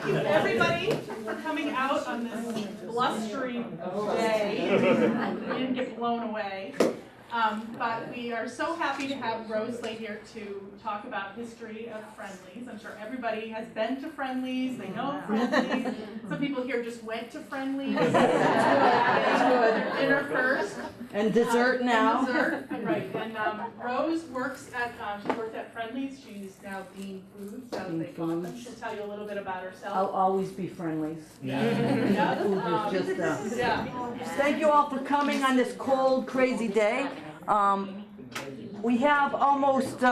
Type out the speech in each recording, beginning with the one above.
thank you everybody for coming out on this blustery day. We didn't get blown away. But we are so happy to have Rose Slate here to talk about history of Friendly's. I'm sure everybody has been to Friendly's, they know Friendly's. Some people here just went to Friendly's. Dinner first. And dessert now. And dessert, right. And Rose works at, she worked at Friendly's. She's now Dean Foods. They call them. She'll tell you a little bit about herself. I'll always be Friendly's. Yeah. Food is just yeah. Thank you all for coming on this cold, crazy day. We have almost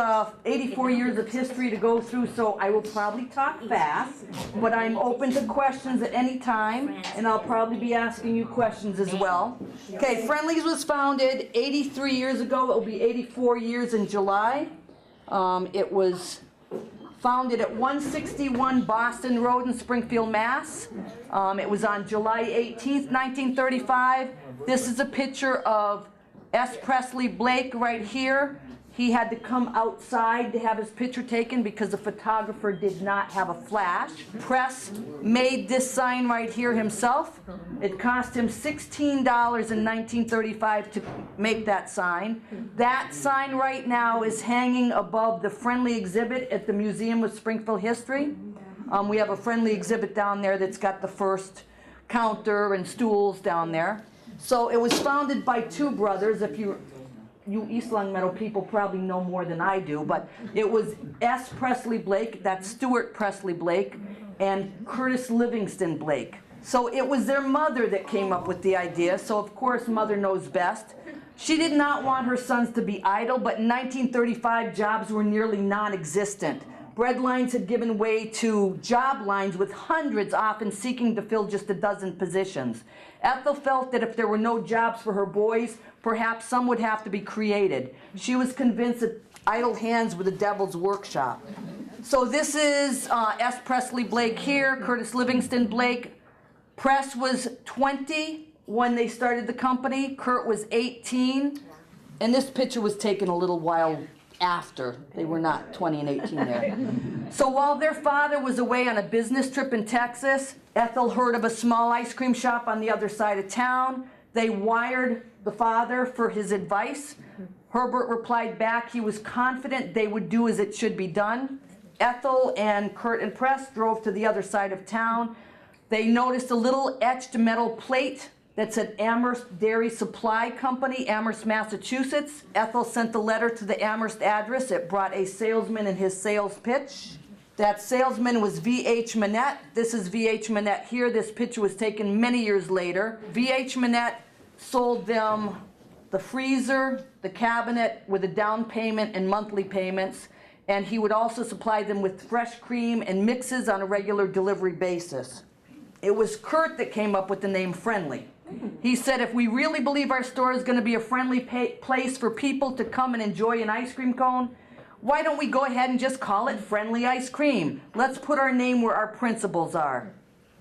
84 years of history to go through, so I will probably talk fast, but I'm open to questions at any time, and I'll probably be asking you questions as well. Okay, Friendly's was founded 83 years ago. It will be 84 years in July. It was founded at 161 Boston Road in Springfield, Mass. It was on July 18th, 1935. This is a picture of S. Presley Blake right here. He had to come outside to have his picture taken because the photographer did not have a flash. Press made this sign right here himself. It cost him $16 in 1935 to make that sign. That sign right now is hanging above the Friendly exhibit at the Museum of Springfield History. We have a Friendly exhibit down there that's got the first counter and stools down there. So it was founded by two brothers. If you East Longmeadow people probably know more than I do, but it was S. Presley Blake, that's Stuart Presley Blake, and Curtis Livingston Blake. So it was their mother that came up with the idea, so of course mother knows best. She did not want her sons to be idle, but in 1935 jobs were nearly non-existent. Bread lines had given way to job lines with hundreds often seeking to fill just a dozen positions. Ethel felt that if there were no jobs for her boys, perhaps some would have to be created. She was convinced that idle hands were the devil's workshop. So this is S. Presley Blake here, Curtis Livingston Blake. Press was 20 when they started the company. Curt was 18. And this picture was taken a little while after. They were not 20 and 18 there. So while their father was away on a business trip in Texas, Ethel heard of a small ice cream shop on the other side of town. They wired the father for his advice. Herbert replied back he was confident they would do as it should be done. Ethel and Curt and Press drove to the other side of town. They noticed a little etched metal plate that said Amherst Dairy Supply Company, Amherst, Massachusetts. Ethel sent the letter to the Amherst address. It brought a salesman and his sales pitch. That salesman was V.H. Manette. This is V.H. Manette here. This picture was taken many years later. V.H. Manette sold them the freezer, the cabinet with a down payment and monthly payments, and he would also supply them with fresh cream and mixes on a regular delivery basis. It was Curt that came up with the name Friendly. He said, if we really believe our store is going to be a friendly place for people to come and enjoy an ice cream cone, why don't we go ahead and just call it Friendly Ice Cream? Let's put our name where our principles are.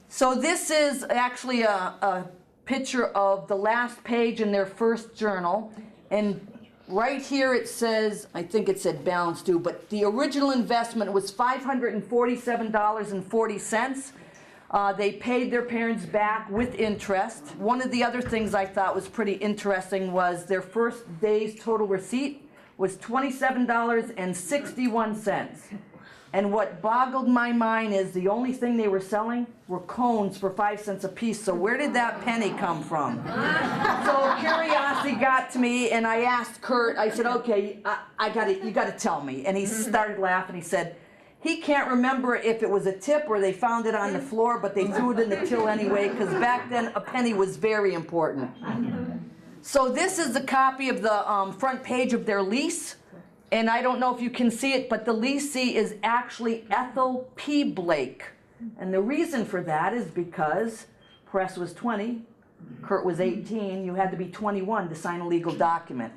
So this is actually a picture of the last page in their first journal. And right here it says, I think it said balance due, but the original investment was $547.40. They paid their parents back with interest. One of the other things I thought was pretty interesting was their first day's total receipt was $27.61. And what boggled my mind is the only thing they were selling were cones for 5 cents a piece. So where did that penny come from? So curiosity got to me, and I asked Curt, I said, okay, you gotta tell me. And he started laughing. He said, he can't remember if it was a tip or they found it on the floor, but they threw it in the till anyway, because back then a penny was very important. So this is a copy of the front page of their lease. And I don't know if you can see it, but the leasee is actually Ethel P. Blake. And the reason for that is because Press was 20, Curt was 18, you had to be 21 to sign a legal document.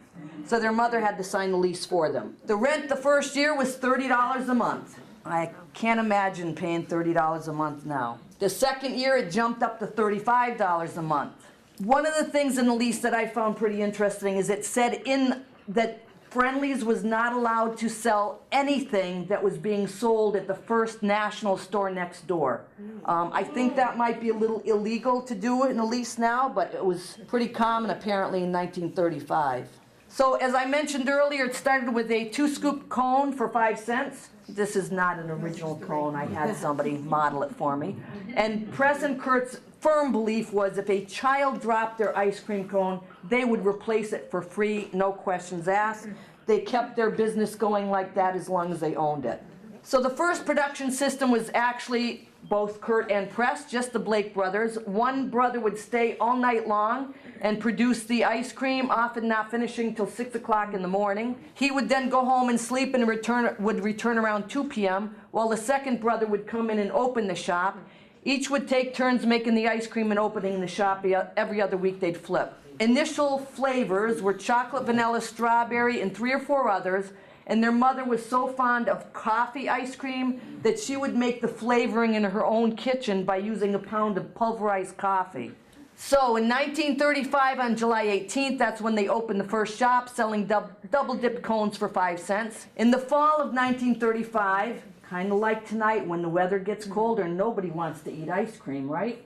So their mother had to sign the lease for them. The rent the first year was $30 a month. I can't imagine paying $30 a month now. The second year it jumped up to $35 a month. One of the things in the lease that I found pretty interesting is it said in that Friendly's was not allowed to sell anything that was being sold at the First National store next door. I think that might be a little illegal to do it in a lease now, but it was pretty common apparently in 1935. So as I mentioned earlier, it started with a 2-scoop cone for 5 cents. This is not an original cone. I had somebody model it for me. And Press and Curt's firm belief was if a child dropped their ice cream cone, they would replace it for free, no questions asked. They kept their business going like that as long as they owned it. So the first production system was actually both Curt and Press, just the Blake brothers. One brother would stay all night long and produce the ice cream, often not finishing till 6 o'clock in the morning. He would then go home and sleep and would return around 2 p.m., while the second brother would come in and open the shop. Each would take turns making the ice cream and opening the shop. Every other week they'd flip. Initial flavors were chocolate, vanilla, strawberry, and 3 or 4 others. And their mother was so fond of coffee ice cream that she would make the flavoring in her own kitchen by using a pound of pulverized coffee. So in 1935, on July 18th, that's when they opened the first shop, selling double-dipped cones for 5 cents. In the fall of 1935, kind of like tonight when the weather gets colder, nobody wants to eat ice cream, right?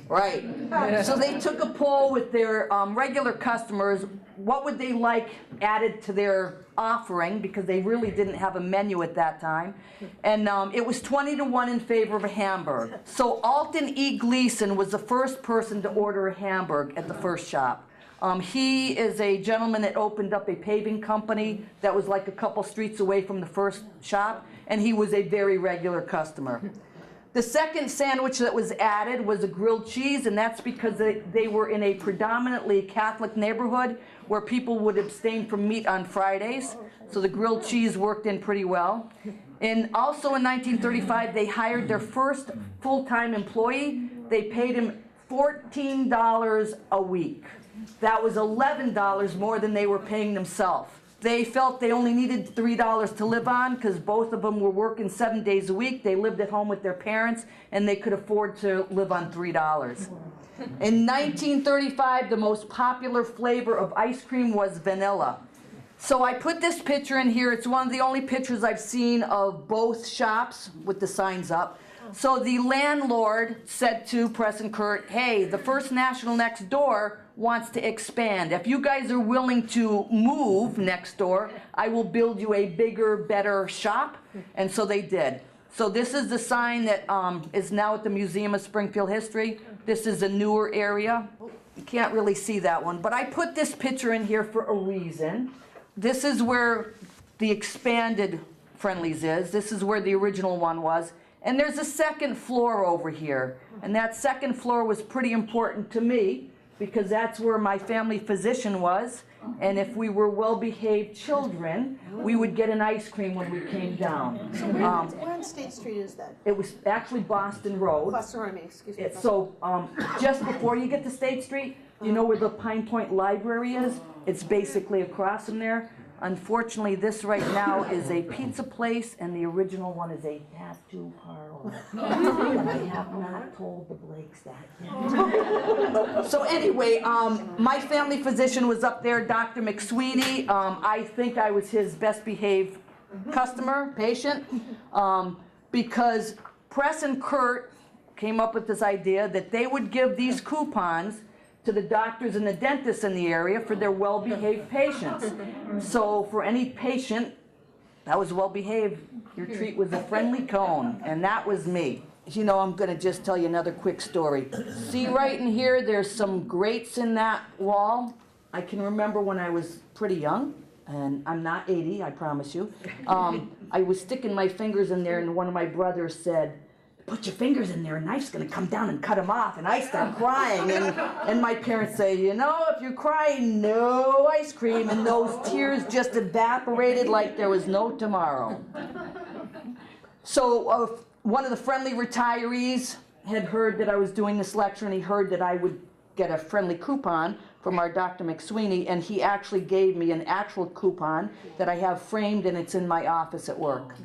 Right. So they took a poll with their regular customers. What would they like added to their offering, because they really didn't have a menu at that time. And it was 20-1 in favor of a hamburger. So Alton E. Gleason was the first person to order a hamburger at the first shop. He is a gentleman that opened up a paving company that was like a couple streets away from the first shop, and he was a very regular customer. The second sandwich that was added was a grilled cheese, and that's because they were in a predominantly Catholic neighborhood where people would abstain from meat on Fridays, so the grilled cheese worked in pretty well. And also in 1935, they hired their first full-time employee. They paid him $14 a week. That was $11 more than they were paying themselves. They felt they only needed $3 to live on because both of them were working 7 days a week. They lived at home with their parents, and they could afford to live on $3. In 1935, the most popular flavor of ice cream was vanilla. So I put this picture in here. It's one of the only pictures I've seen of both shops with the signs up. So the landlord said to Press and Curt, hey, the First National next door wants to expand. If you guys are willing to move next door, I will build you a bigger, better shop. And so they did. So this is the sign that is now at the Museum of Springfield History. This is a newer area. You can't really see that one, but I put this picture in here for a reason. This is where the expanded Friendly's is. This is where the original one was. And there's a second floor over here. And that second floor was pretty important to me because that's where my family physician was. And if we were well-behaved children, we would get an ice cream when we came down. So where on State Street is that? It was actually Boston Road. Boston Road, excuse me. So just before you get to State Street, you know where the Pine Point Library is? It's basically across from there. Unfortunately, this right now is a pizza place, and the original one is a tattoo parlor. And I have not told the Blakes that yet. So anyway, my family physician was up there, Dr. McSweeney. I think I was his best behaved customer, patient, because Press and Curt came up with this idea that they would give these coupons to the doctors and the dentists in the area for their well-behaved patients. So for any patient that was well-behaved, your treat was a friendly cone, and that was me. You know, I'm going to just tell you another quick story. See right in here, there's some grates in that wall. I can remember when I was pretty young, and I'm not 80, I promise you. I was sticking my fingers in there, and one of my brothers said, put your fingers in there, a knife's gonna come down and cut them off. And I start crying, and my parents say, you know, if you're crying, no ice cream. And those tears just evaporated like there was no tomorrow. So one of the Friendly retirees had heard that I was doing this lecture, and he heard that I would get a Friendly coupon from our Dr. McSweeney, and he actually gave me an actual coupon that I have framed, and it's in my office at work.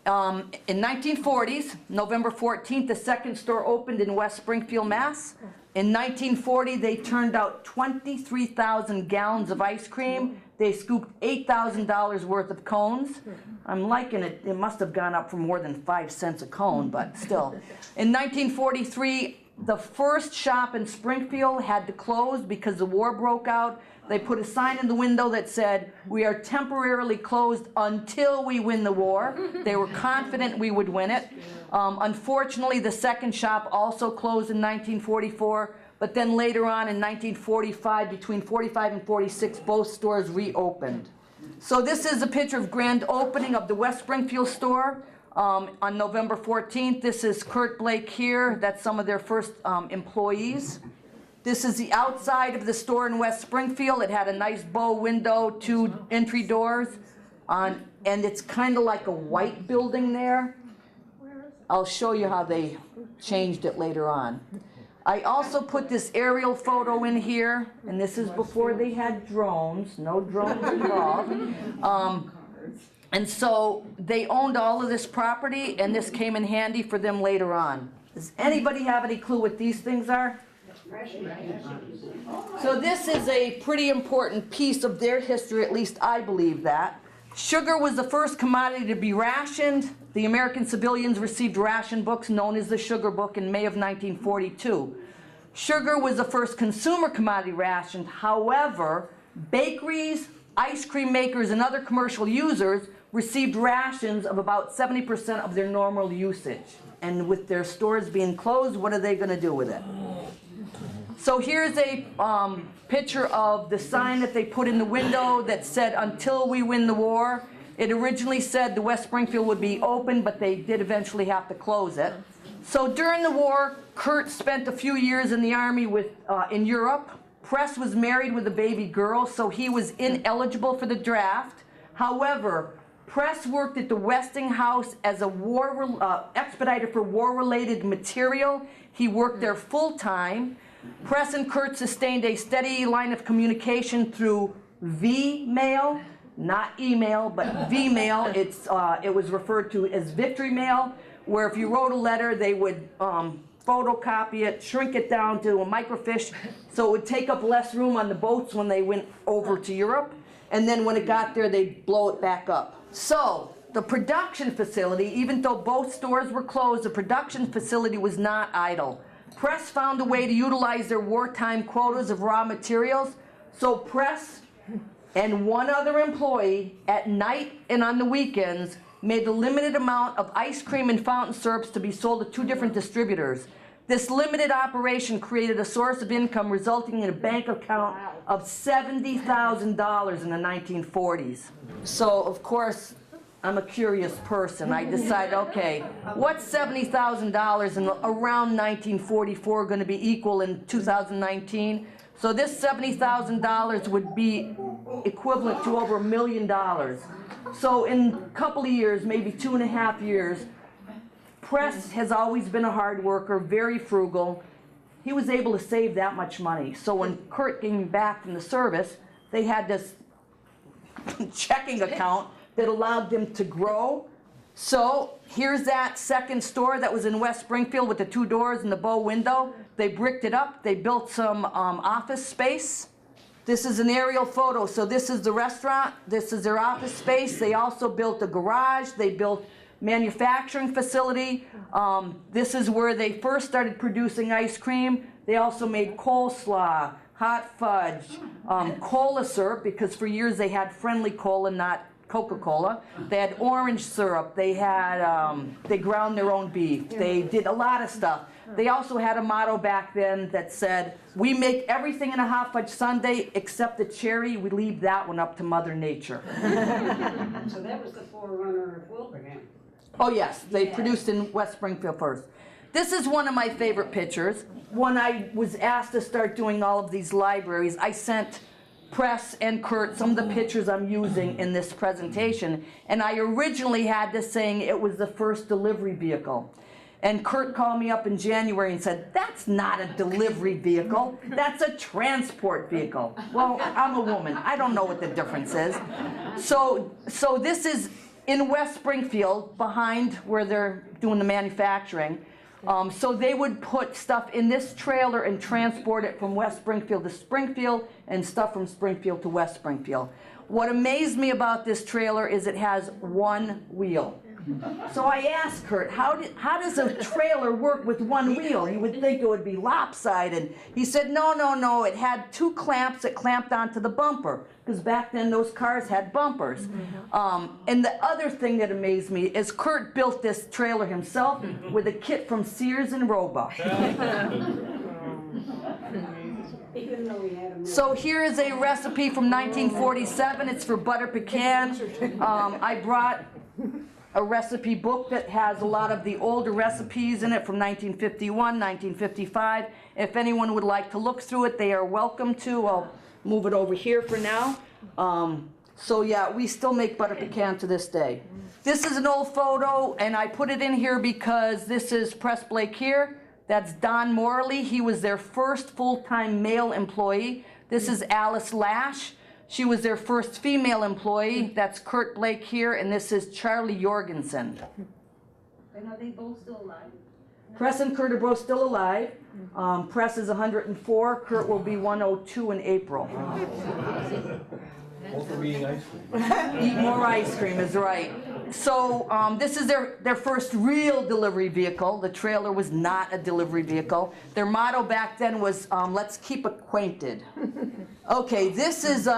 In 1940s, November 14th, the second store opened in West Springfield, Mass. In 1940, they turned out 23,000 gallons of ice cream. They scooped $8,000 worth of cones. I'm liking it. It must have gone up for more than 5 cents a cone, but still. In 1943, the first shop in Springfield had to close because the war broke out. They put a sign in the window that said, "We are temporarily closed until we win the war." They were confident we would win it. Unfortunately, the second shop also closed in 1944, but then later on in 1945, between 45 and 46, both stores reopened. So this is a picture of grand opening of the West Springfield store on November 14th. This is Curt Blake here. That's some of their first employees. This is the outside of the store in West Springfield. It had a nice bow window, 2 entry doors, and it's kind of like a white building there. I'll show you how they changed it later on. I also put this aerial photo in here, and this is before they had drones, no drones involved. And so they owned all of this property, and this came in handy for them later on. Does anybody have any clue what these things are? So this is a pretty important piece of their history, at least I believe that. Sugar was the first commodity to be rationed. The American civilians received ration books known as the Sugar Book in May of 1942. Sugar was the first consumer commodity rationed. However, bakeries, ice cream makers, and other commercial users received rations of about 70% of their normal usage. And with their stores being closed, what are they going to do with it? So here's a picture of the sign that they put in the window that said, "Until we win the war." It originally said the West Springfield would be open, but they did eventually have to close it. So during the war, Curt spent a few years in the Army in Europe. Press was married with a baby girl, so he was ineligible for the draft. However, Press worked at the Westinghouse as a expediter for war-related material. He worked there full-time. Press and Curt sustained a steady line of communication through V-mail, not email, but V-mail. It was referred to as victory mail, where if you wrote a letter, they would photocopy it, shrink it down to a microfiche, so it would take up less room on the boats when they went over to Europe. And then when it got there, they'd blow it back up. So the production facility, even though both stores were closed, the production facility was not idle. Press found a way to utilize their wartime quotas of raw materials. So Press and one other employee at night and on the weekends made a limited amount of ice cream and fountain syrups to be sold to 2 different distributors. This limited operation created a source of income resulting in a bank account of $70,000 in the 1940s. So, of course, I'm a curious person. I decide, okay, what's $70,000 in around 1944 going to be equal in 2019? So this $70,000 would be equivalent to over $1 million. So in a couple of years, maybe 2.5 years, Press has always been a hard worker, very frugal. He was able to save that much money. So when Curt came back from the service, they had this checking account that allowed them to grow. So here's that second store that was in West Springfield with the 2 doors and the bow window. They bricked it up. They built some office space. This is an aerial photo. So this is the restaurant. This is their office space. They also built a garage. They built manufacturing facility. This is where they first started producing ice cream. They also made coleslaw, hot fudge, cola syrup, because for years they had friendly cola, not Coca-Cola. They had orange syrup. They had, they ground their own beef. They did a lot of stuff. They also had a motto back then that said, "We make everything in a hot fudge sundae except the cherry. We leave that one up to Mother Nature." So that was the forerunner of Wilbraham. Oh yes, they produced in West Springfield first. This is one of my favorite pictures. When I was asked to start doing all of these libraries, I sent Press and Curt some of the pictures I'm using in this presentation, and I originally had this saying it was the first delivery vehicle. And Curt called me up in January and said, "That's not a delivery vehicle, that's a transport vehicle." Well, I'm a woman, I don't know what the difference is. So this is in West Springfield, behind where they're doing the manufacturing. So they would put stuff in this trailer and transport it from West Springfield to Springfield, and stuff from Springfield to West Springfield. What amazed me about this trailer is it has one wheel. So I asked Curt, how does a trailer work with one wheel? You would think it would be lopsided. He said, no, it had two clamps that clamped onto the bumper, because back then those cars had bumpers. And the other thing that amazed me is Curt built this trailer himself with a kit from Sears and Roebuck. Even though we had a So here is a recipe from 1947. It's for butter pecan. I brought a recipe book that has a lot of the older recipes in it from 1951, 1955. If anyone would like to look through it, they are welcome to. I'll move it over here for now. So yeah, we still make butter pecan to this day. This is an old photo, and I put it in here because this is Press Blake here. That's Don Morley. He was their first full-time male employee. This is Alice Lash. She was their first female employee. That's Curt Blake here, and this is Charlie Jorgensen. And are they both still alive? Press and Curt are both still alive. Press is 104. Curt will be 102 in April. Both are eating ice cream. Eat more ice cream is right. So this is their first real delivery vehicle. The trailer was not a delivery vehicle. Their motto back then was, let's keep acquainted. Okay, this is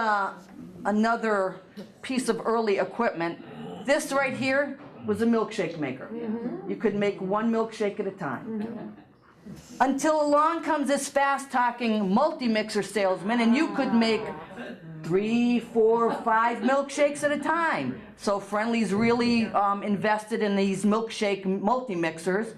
another piece of early equipment. This right here was a milkshake maker. You could make one milkshake at a time. Until along comes this fast-talking multi-mixer salesman, and you could make 3, 4, 5 milkshakes at a time. So Friendly's really invested in these milkshake multi-mixers.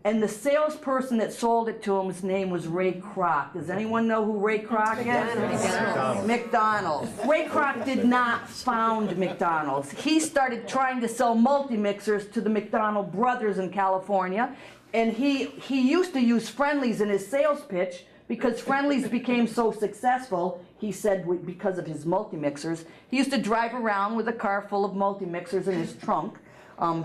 And the salesperson that sold it to him, his name was Ray Kroc. Does anyone know who Ray Kroc is? McDonald's. Ray Kroc did not found McDonald's. He started trying to sell multi-mixers to the McDonald brothers in California. And he used to use Friendly's in his sales pitch because Friendly's became so successful, he said, because of his multi-mixers. He used to drive around with a car full of multi-mixers in his trunk,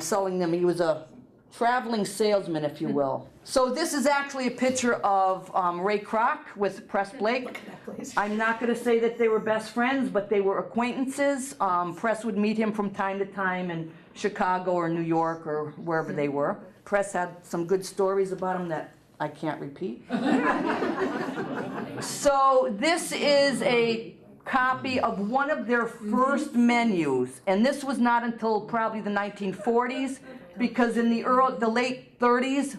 selling them. He was a traveling salesman, if you will. So this is actually a picture of Ray Kroc with Press Blake. I'm not going to say that they were best friends, but they were acquaintances. Press would meet him from time to time in Chicago or New York or wherever they were. Press had some good stories about him that I can't repeat. So this is a copy of one of their first menus, and this was not until probably the 1940s, because in the late 30s,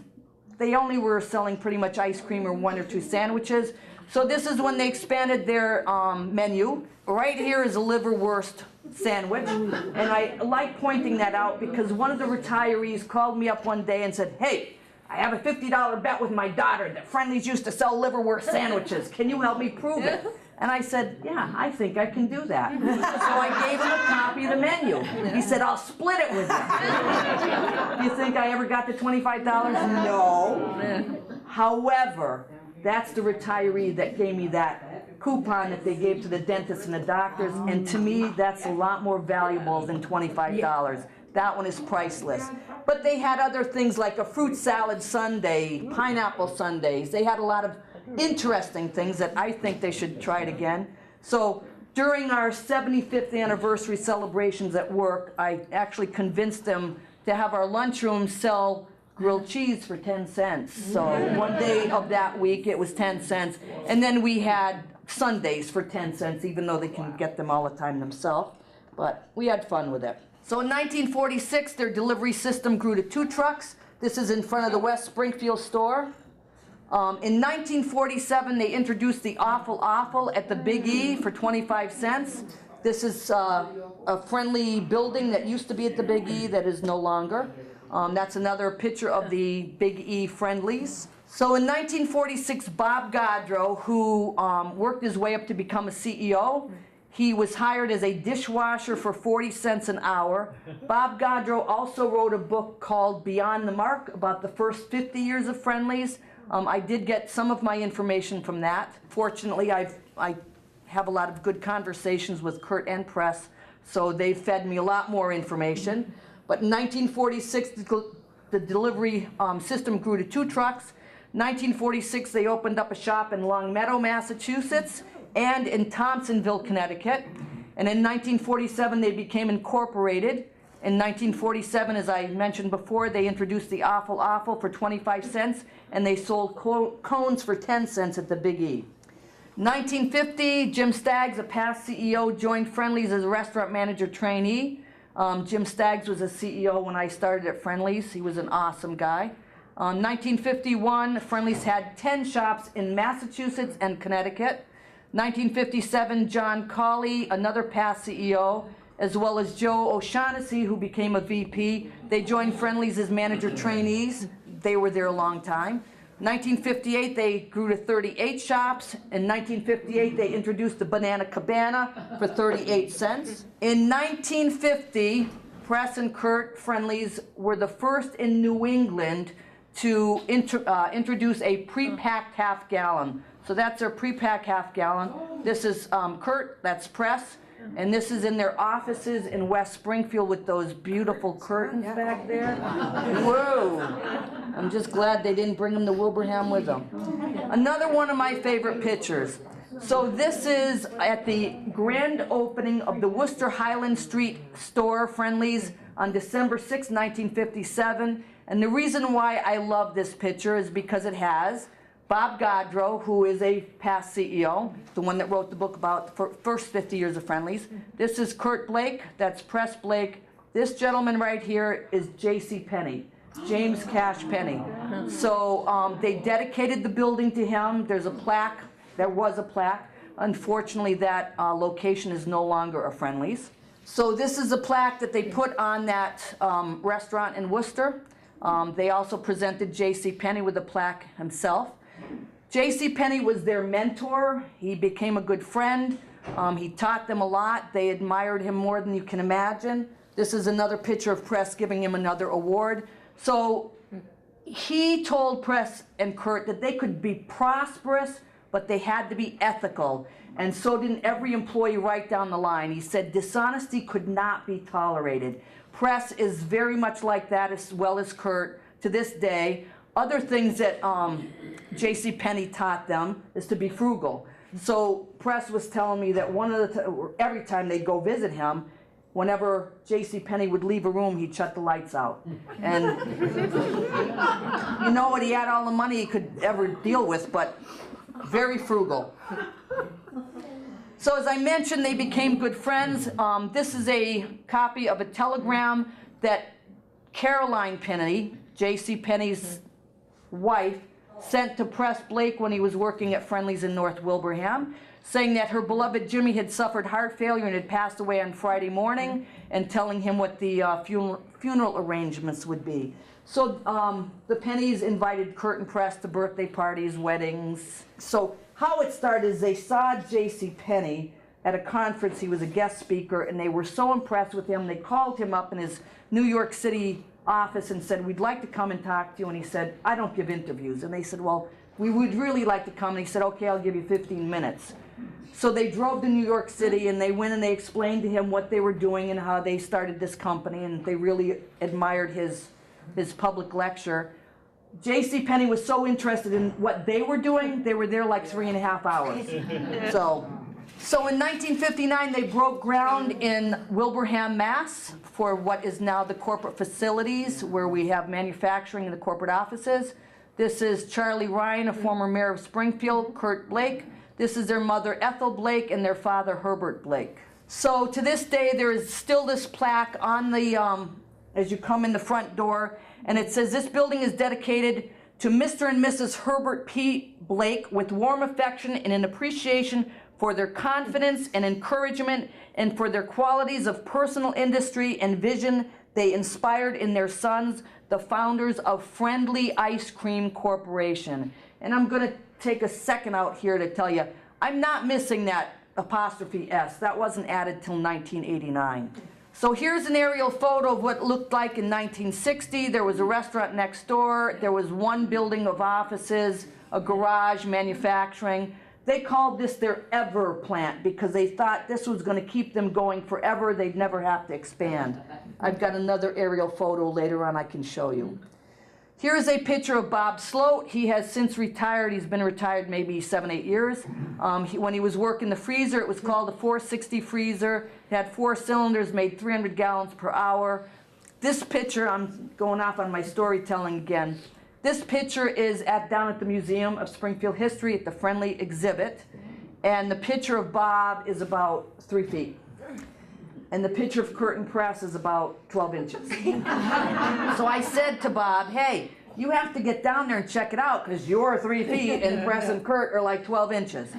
they only were selling pretty much ice cream or 1 or 2 sandwiches. So this is when they expanded their menu. Right here is a liverwurst sandwich, and I like pointing that out because one of the retirees called me up one day and said, "Hey, I have a $50 bet with my daughter that Friendly's used to sell liverwurst sandwiches. Can you help me prove it?" And I said, "Yeah, I think I can do that." So I gave him a copy of the menu. He said, "I'll split it with you." You think I ever got the $25? No. However, that's the retiree that gave me that coupon that they gave to the dentists and the doctors, and to me, that's a lot more valuable than $25. That one is priceless. But they had other things like a fruit salad sundae, pineapple sundaes. They had a lot of interesting things that I think they should try it again. So during our 75th anniversary celebrations at work, I actually convinced them to have our lunchroom sell grilled cheese for 10 cents. So one day of that week it was 10 cents. And then we had Sundays for 10 cents, even though they can get them all the time themselves. But we had fun with it. So in 1946, their delivery system grew to 2 trucks. This is in front of the West Springfield store. In 1947, they introduced the Awful at the Big E for 25 cents. This is a Friendly building that used to be at the Big E that is no longer. That's another picture of the Big E Friendlies. So in 1946, Bob Gaudreau, who worked his way up to become a CEO, he was hired as a dishwasher for 40 cents an hour. Bob Gaudreau also wrote a book called Beyond the Mark about the first 50 years of Friendlies. I did get some of my information from that. Fortunately, I have a lot of good conversations with Curt and Press, so they fed me a lot more information. But in 1946, the delivery system grew to 2 trucks. 1946, they opened up a shop in Longmeadow, Massachusetts, and in Thompsonville, Connecticut. And in 1947, they became incorporated. In 1947, as I mentioned before, they introduced the Awful for 25 cents, and they sold cones for 10 cents at the Big E. 1950, Jim Staggs, a past CEO, joined Friendly's as a restaurant manager trainee. Jim Staggs was a CEO when I started at Friendly's. He was an awesome guy. 1951, Friendly's had 10 shops in Massachusetts and Connecticut. 1957, John Cawley, another past CEO, as well as Joe O'Shaughnessy, who became a VP. They joined Friendly's as manager trainees. They were there a long time. 1958, they grew to 38 shops. In 1958, they introduced the Banana Cabana for 38 cents. In 1950, Press and Curt, Friendly's, were the first in New England to introduce a pre-packed half gallon. So that's their pre-packed half gallon. This is Curt, that's Press. And this is in their offices in West Springfield with those beautiful curtains back there. Whoa! I'm just glad they didn't bring them to Wilbraham with them. Another one of my favorite pictures. So this is at the grand opening of the Worcester Highland Street store, Friendly's, on December 6, 1957. And the reason why I love this picture is because it has Bob Gaudreau, who is a past CEO, the one that wrote the book about the first 50 years of Friendly's. This is Curt Blake, that's Press Blake. This gentleman right here is J.C. Penney, James Cash Penney. So they dedicated the building to him. There's a plaque, there was a plaque. Unfortunately, that location is no longer a Friendly's. So this is a plaque that they put on that restaurant in Worcester. They also presented J.C. Penney with a plaque himself. J.C. Penney was their mentor. He became a good friend. He taught them a lot. They admired him more than you can imagine. This is another picture of Press giving him another award. So he told Press and Curt that they could be prosperous, but they had to be ethical. And so did every employee right down the line. He said dishonesty could not be tolerated. Press is very much like that, as well as Curt, to this day. Other things that J.C. Penney taught them is to be frugal. So Press was telling me that every time they'd go visit him, whenever J.C. Penney would leave a room, he'd shut the lights out. And you know what? He had all the money he could ever deal with, but very frugal. So as I mentioned, they became good friends. This is a copy of a telegram that Caroline Penney, J.C. Penney's wife, sent to Press Blake when he was working at Friendly's in North Wilbraham, saying that her beloved Jimmy had suffered heart failure and had passed away on Friday morning, and telling him what the funeral arrangements would be. So the Penneys invited Curt and Press to birthday parties, weddings. So how it started is they saw J.C. Penney at a conference. He was a guest speaker, and they were so impressed with him, they called him up in his New York City office and said, "We'd like to come and talk to you." And he said, "I don't give interviews." And they said, "Well, we would really like to come." And he said, "Okay, I'll give you 15 minutes. So they drove to New York City, and they went and they explained to him what they were doing and how they started this company, and they really admired his public lecture. J.C. Penney was so interested in what they were doing, they were there like 3.5 hours. So in 1959, they broke ground in Wilbraham, Mass. for what is now the corporate facilities, where we have manufacturing in the corporate offices. This is Charlie Ryan, a former mayor of Springfield, Curt Blake. This is their mother, Ethel Blake, and their father, Herbert Blake. So to this day, there is still this plaque on the, as you come in the front door, and it says, "This building is dedicated to Mr. and Mrs. Herbert P. Blake with warm affection and an appreciation for their confidence and encouragement and for their qualities of personal industry and vision they inspired in their sons, the founders of Friendly Ice Cream Corporation." And I'm going to take a second out here to tell you, I'm not missing that apostrophe S. That wasn't added till 1989. So here's an aerial photo of what it looked like in 1960. There was a restaurant next door. There was one building of offices, a garage, manufacturing. They called this their Ever plant because they thought this was going to keep them going forever. They'd never have to expand. I've got another aerial photo later on I can show you. Here is a picture of Bob Sloat. He has since retired. He's been retired maybe 7, 8 years. When he was working the freezer, it was called a 460 freezer. It had 4 cylinders, made 300 gallons per hour. This picture, I'm going off on my storytelling again. This picture is down at the Museum of Springfield History at the Friendly exhibit. And the picture of Bob is about 3 feet. And the picture of Curt and Press is about 12 inches. So I said to Bob, hey, you have to get down there and check it out because you're 3 feet and Press and Curt are like 12 inches.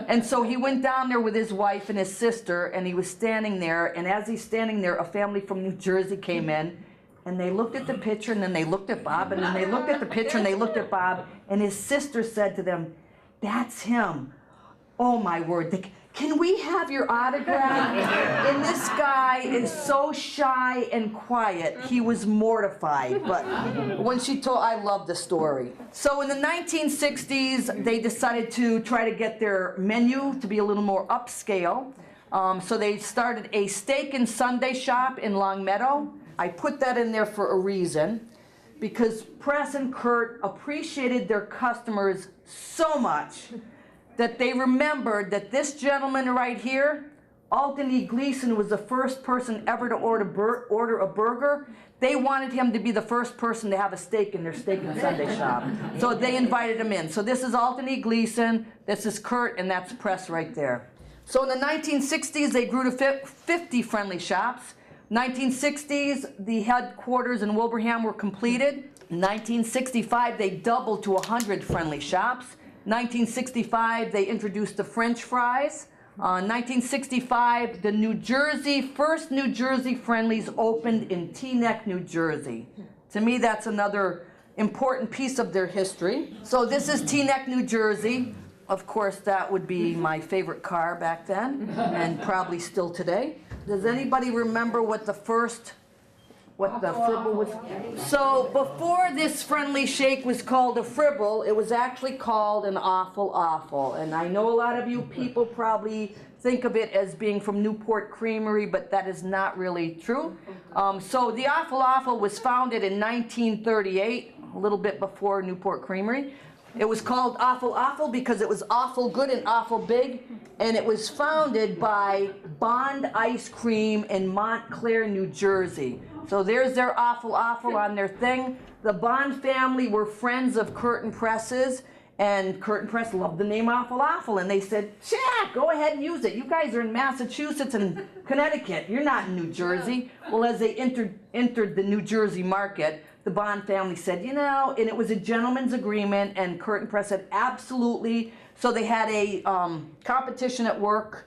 And so he went down there with his wife and his sister, and he was standing there, and as he's standing there, a family from New Jersey came in, and they looked at the picture, and then they looked at Bob, and then they looked at the picture, and they looked at Bob, and his sister said to them, that's him. Oh my word, can we have your autograph? And this guy is so shy and quiet, he was mortified. But when she told, I love the story. So in the 1960s, they decided to try to get their menu to be a little more upscale. So they started a steak and Sundae shop in Longmeadow. I put that in there for a reason, because Press and Curt appreciated their customers so much that they remembered that this gentleman right here, Alton E. Gleason, was the first person ever to order a burger. They wanted him to be the first person to have a steak in their steak and Sundae shop. So they invited him in. So this is Alton E. Gleason, this is Curt, and that's Press right there. So in the 1960s, they grew to 50 friendly shops. 1960s, the headquarters in Wilbraham were completed. In 1965, they doubled to 100 friendly shops. 1965, they introduced the French fries. 1965, the first New Jersey Friendlies opened in Teaneck, New Jersey. To me, that's another important piece of their history. So this is Teaneck, New Jersey. Of course, that would be my favorite car back then, and probably still today. Does anybody remember what the fribble was? So before this friendly shake was called a fribble, it was actually called an awful. And I know a lot of you people probably think of it as being from Newport Creamery, but that is not really true. So the awful was founded in 1938, a little bit before Newport Creamery. It was called awful because it was awful good and awful big, and it was founded by Bond Ice Cream in Montclair, New Jersey. So there's their awful on their thing. The Bond family were friends of Curt and Press's, and Curt and Press loved the name awful, and they said, yeah, go ahead and use it. You guys are in Massachusetts and Connecticut. You're not in New Jersey. Well, as they entered the New Jersey market, the Bond family said, you know, and it was a gentleman's agreement, and Curt and Press said, absolutely. So they had a competition at work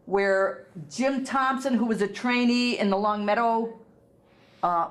where Jim Thompson, who was a trainee in the Longmeadow,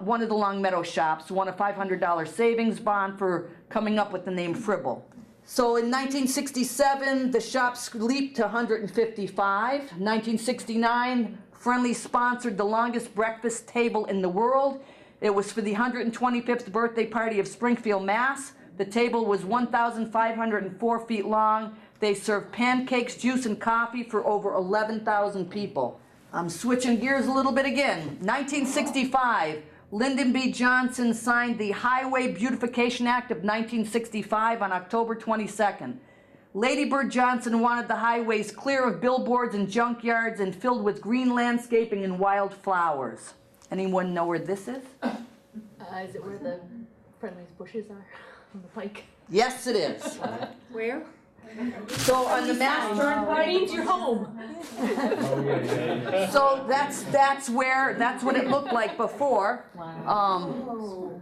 one of the Longmeadow shops, won a $500 savings bond for coming up with the name Fribble. So in 1967, the shops leaped to 155. 1969, Friendly sponsored the longest breakfast table in the world. It was for the 125th birthday party of Springfield, Mass. The table was 1,504 feet long. They served pancakes, juice, and coffee for over 11,000 people. I'm switching gears a little bit again. 1965, Lyndon B. Johnson signed the Highway Beautification Act of 1965 on October 22nd. Lady Bird Johnson wanted the highways clear of billboards and junkyards and filled with green landscaping and wild flowers. Anyone know where this is? Is it where the Friendly's bushes are on the pike? Yes, it is. Where? So on the Mass Turnpike. Means you're home. So that's what it looked like before.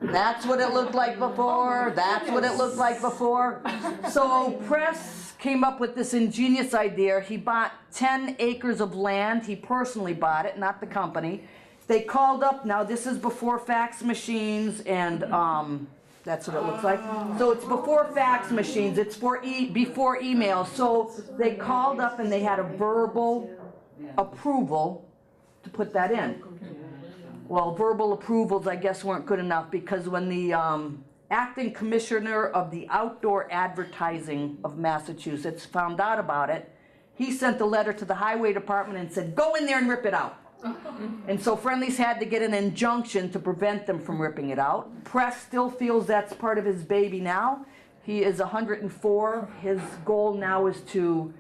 That's what it looked like before. That's what it looked like before. So Press came up with this ingenious idea. He bought 10 acres of land. He personally bought it, not the company. They called up, now this is before fax machines, and that's what it looks like. So it's before fax machines, it's before email. So they called up and they had a verbal approval to put that in. Well, verbal approvals, I guess, weren't good enough, because when the acting commissioner of the outdoor advertising of Massachusetts found out about it, he sent a letter to the highway department and said, go in there and rip it out. And so Friendly's had to get an injunction to prevent them from ripping it out. Press still feels that's part of his baby now. He is 104. His goal now is to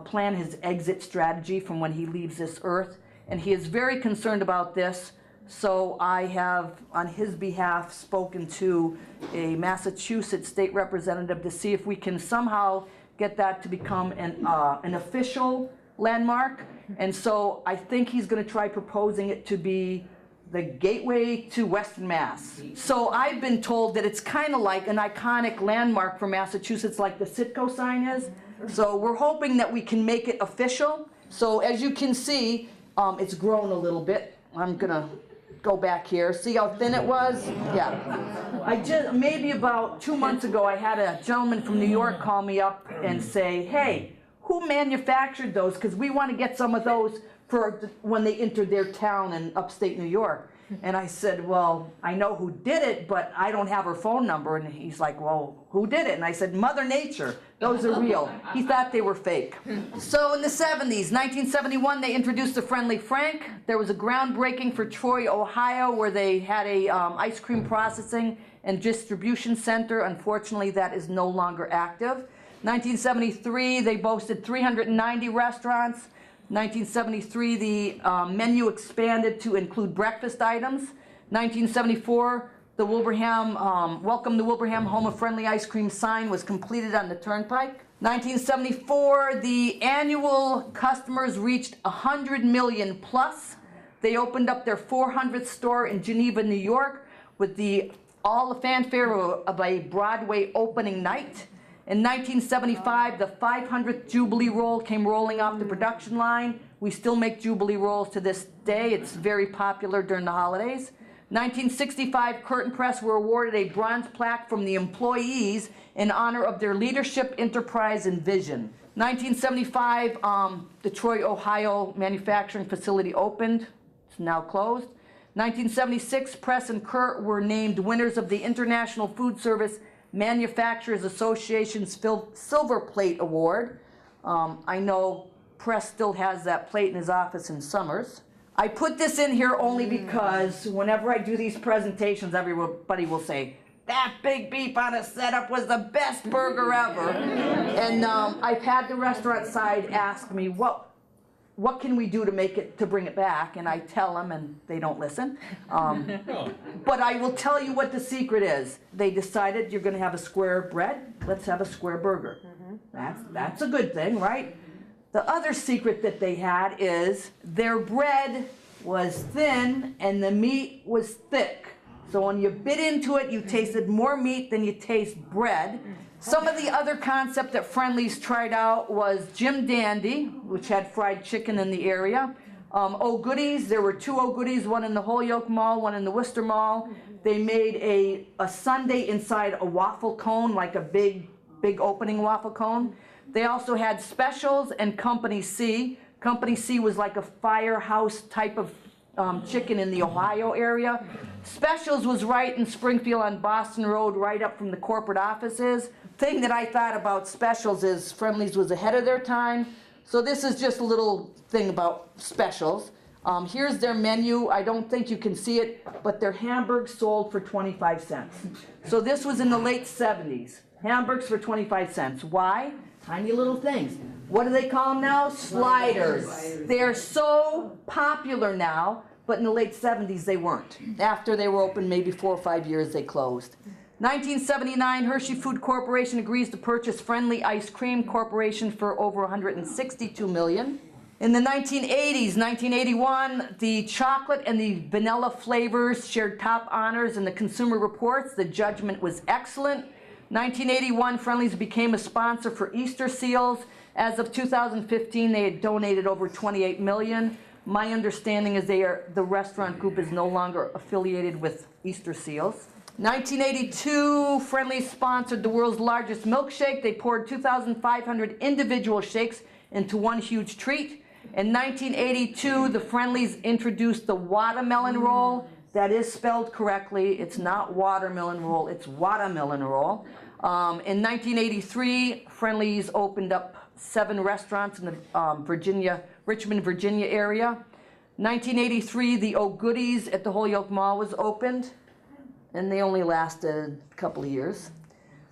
plan his exit strategy from when he leaves this earth. And he is very concerned about this. So I have, on his behalf, spoken to a Massachusetts state representative to see if we can somehow get that to become an official landmark. And so I think he's going to try proposing it to be the gateway to Western Mass. So I've been told that it's kind of like an iconic landmark for Massachusetts, like the Citgo sign is. So we're hoping that we can make it official. So as you can see, it's grown a little bit. I'm going to go back here. See how thin it was? Yeah. Maybe about 2 months ago, I had a gentleman from New York call me up and say, hey, who manufactured those? Because we want to get some of those for when they entered their town in upstate New York. And I said, well, I know who did it, but I don't have her phone number. And he's like, well, who did it? And I said, Mother Nature. Those are real. He thought they were fake. So in the 70s, 1971, they introduced the Friendly Frank. There was a groundbreaking for Troy, Ohio, where they had a ice cream processing and distribution center. Unfortunately, that is no longer active. 1973, they boasted 390 restaurants. 1973, the menu expanded to include breakfast items. 1974, the Wilbraham, Welcome to Wilbraham, Home of Friendly Ice Cream sign was completed on the Turnpike. 1974, the annual customers reached 100 million plus. They opened up their 400th store in Geneva, New York, with all the fanfare of a Broadway opening night. In 1975, the 500th Jubilee roll came rolling off the production line. We still make Jubilee rolls to this day. It's very popular during the holidays. 1965, Curt and Press were awarded a bronze plaque from the employees in honor of their leadership, enterprise, and vision. 1975, the Troy, Ohio manufacturing facility opened. It's now closed. 1976, Press and Curt were named winners of the International Food Service Manufacturers Association's Silver Plate Award. I know Press still has that plate in his office in Summers. I put this in here only because whenever I do these presentations, everybody will say, that big beef on a setup was the best burger ever. And I've had the restaurant side ask me, what can we do to bring it back? And I tell them, and they don't listen. But I will tell you what the secret is. They decided you're going to have a square bread. Let's have a square burger. That's a good thing, right? The other secret that they had is their bread was thin and the meat was thick. So when you bit into it, you tasted more meat than you taste bread. Some of the other concept that Friendly's tried out was Jim Dandy, which had fried chicken in the area. Oh Goodies, there were 2 Oh Goodies, one in the Holyoke Mall, one in the Worcester Mall. They made a sundae inside a waffle cone, like a big opening waffle cone. They also had Specials and Company C. Company C was like a firehouse type of chicken in the Ohio area. Specials was right in Springfield on Boston Road, right up from the corporate offices. Thing that I thought about Specials is Friendly's was ahead of their time. So this is just a little thing about Specials. Here's their menu. I don't think you can see it, but their hamburgers sold for 25 cents. So this was in the late 70s. Hamburgers for 25 cents. Why? Tiny little things. What do they call them now? Sliders. They're so popular now, but in the late 70s they weren't. After they were open maybe 4 or 5 years, they closed. 1979, Hershey Food Corporation agrees to purchase Friendly Ice Cream Corporation for over $162 million. In the 1980s, 1981, the chocolate and the vanilla flavors shared top honors in the Consumer Reports. The judgment was excellent. 1981, Friendly's became a sponsor for Easter seals. As of 2015, they had donated over $28 million. My understanding is the restaurant group is no longer affiliated with Easter seals. 1982, Friendly's sponsored the world's largest milkshake. They poured 2,500 individual shakes into one huge treat. In 1982, the Friendly's introduced the watermelon roll. That is spelled correctly. It's not watermelon roll, it's watermelon roll. In 1983, Friendly's opened up 7 restaurants in the Richmond, Virginia area. 1983, the Oh Goodies at the Holyoke Mall was opened, and they only lasted a couple of years.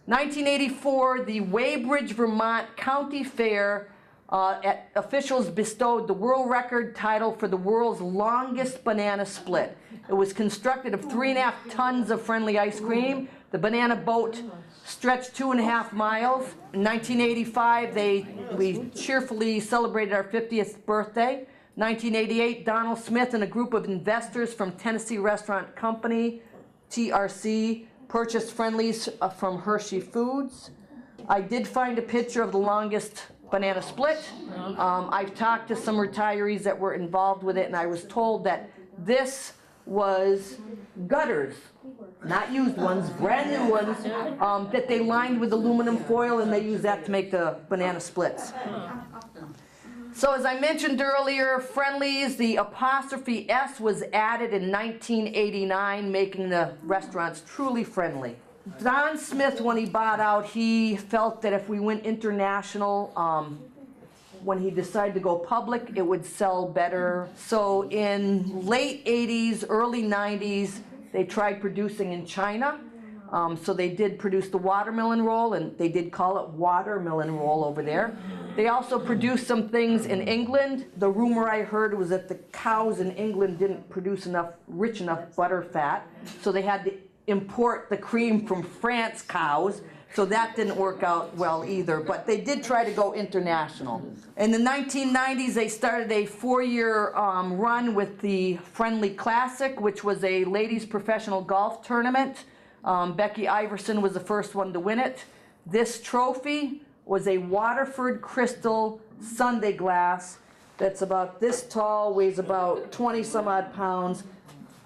1984, the Weybridge, Vermont County Fair, officials bestowed the world record title for the world's longest banana split. It was constructed of 3.5 tons of friendly ice cream. The banana boat stretched 2.5 miles. In 1985, we cheerfully celebrated our 50th birthday. 1988, Donald Smith and a group of investors from Tennessee Restaurant Company, TRC, purchased Friendlies from Hershey Foods. I did find a picture of the longest banana split. I've talked to some retirees that were involved with it, and I was told that this was gutters, not used ones, brand new ones, that they lined with aluminum foil, and they use that to make the banana splits. So as I mentioned earlier, Friendlies, the apostrophe S was added in 1989, making the restaurants truly friendly. Don Smith, when he bought out, he felt that if we went international, when he decided to go public, it would sell better. So in late 80s, early 90s, they tried producing in China. So they did produce the watermelon roll, and they did call it watermelon roll over there. They also produced some things in England. The rumor I heard was that the cows in England didn't produce rich enough butter fat, so they had to import the cream from France cows, so that didn't work out well either, but they did try to go international. In the 1990s, they started a 4-year run with the Friendly Classic, which was a ladies' professional golf tournament. Becky Iverson was the first one to win it. This trophy was a Waterford crystal Sundae glass that's about this tall, weighs about 20 some odd pounds.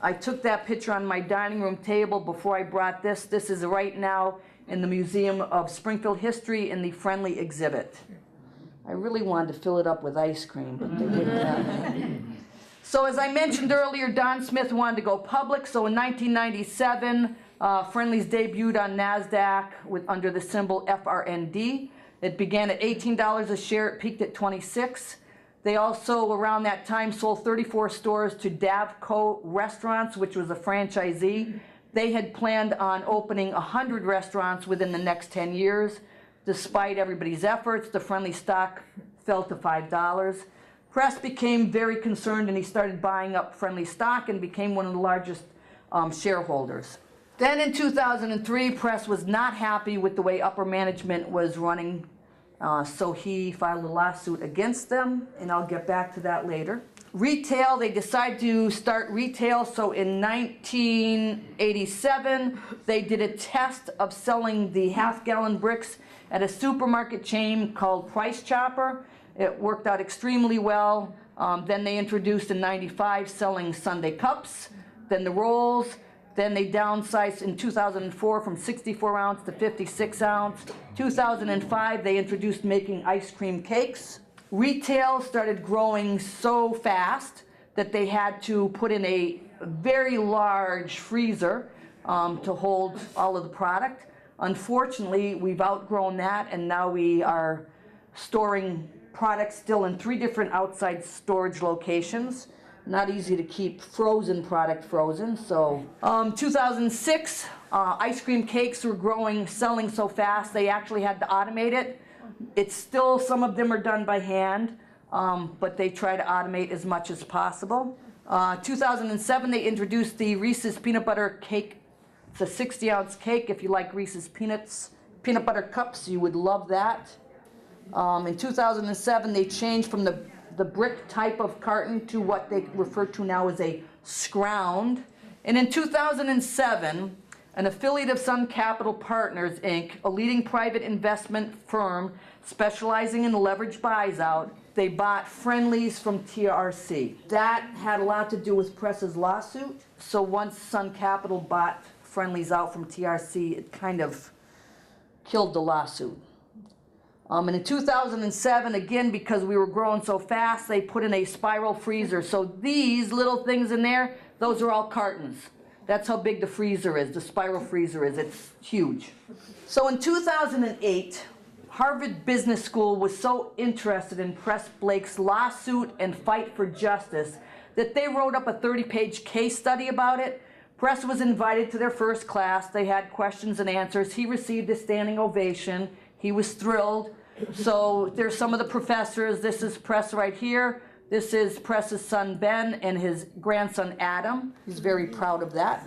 I took that picture on my dining room table before I brought this. This is right now in the Museum of Springfield History in the Friendly exhibit. I really wanted to fill it up with ice cream, but they wouldn't let me. So as I mentioned earlier, Don Smith wanted to go public, so in 1997, Friendly's debuted on NASDAQ under the symbol FRND. It began at $18 a share, it peaked at $26. They also, around that time, sold 34 stores to Davco Restaurants, which was a franchisee. They had planned on opening 100 restaurants within the next 10 years. Despite everybody's efforts, the Friendly stock fell to $5. Press became very concerned, and he started buying up Friendly stock and became one of the largest shareholders. Then in 2003, Press was not happy with the way upper management was running, so he filed a lawsuit against them, and I'll get back to that later. Retail, they decided to start retail, so in 1987, they did a test of selling the half-gallon bricks at a supermarket chain called Price Chopper. It worked out extremely well. Then they introduced in 95 selling Sundae cups, then the rolls. Then they downsized in 2004 from 64 ounce to 56 ounce. 2005, they introduced making ice cream cakes. Retail started growing so fast that they had to put in a very large freezer to hold all of the product. Unfortunately, we've outgrown that, and now we are storing products still in 3 different outside storage locations. Not easy to keep frozen product frozen. So 2006, ice cream cakes were growing, selling so fast they actually had to automate it. It's still, some of them are done by hand, but they try to automate as much as possible. 2007, they introduced the Reese's Peanut Butter Cake. It's a 60-ounce cake. If you like Reese's peanut butter cups, you would love that. In 2007, they changed from the brick type of carton to what they refer to now as a scround. And in 2007, an affiliate of Sun Capital Partners, Inc., a leading private investment firm specializing in leveraged buys out, they bought Friendlies from TRC. That had a lot to do with Press's lawsuit. So once Sun Capital bought Friendlies out from TRC, it kind of killed the lawsuit. And in 2007, again, because we were growing so fast, they put in a spiral freezer. So these little things in there, those are all cartons. That's how big the freezer is, the spiral freezer is. It's huge. So in 2008, Harvard Business School was so interested in Press Blake's lawsuit and fight for justice that they wrote up a 30-page case study about it. Press was invited to their first class. They had questions and answers. He received a standing ovation. He was thrilled. So there's some of the professors. This is Press right here. This is Press's son Ben and his grandson Adam. He's very proud of that.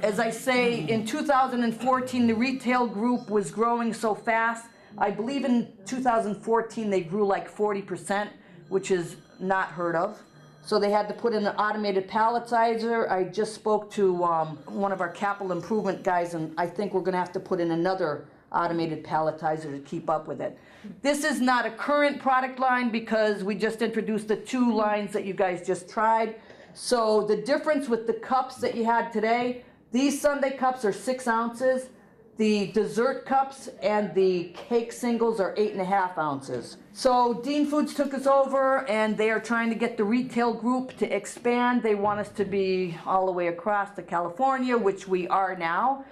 As I say, in 2014, the retail group was growing so fast. I believe in 2014 they grew like 40%, which is not heard of. So they had to put in an automated palletizer. I just spoke to one of our capital improvement guys, and I think we're going to have to put in another automated palletizer to keep up with it. This is not a current product line because we just introduced the 2 lines that you guys just tried. So the difference with the cups that you had today, these Sundae cups are 6 ounces. The dessert cups and the cake singles are 8.5 ounces. So Dean Foods took us over, and they are trying to get the retail group to expand. They want us to be all the way across to California, which we are now.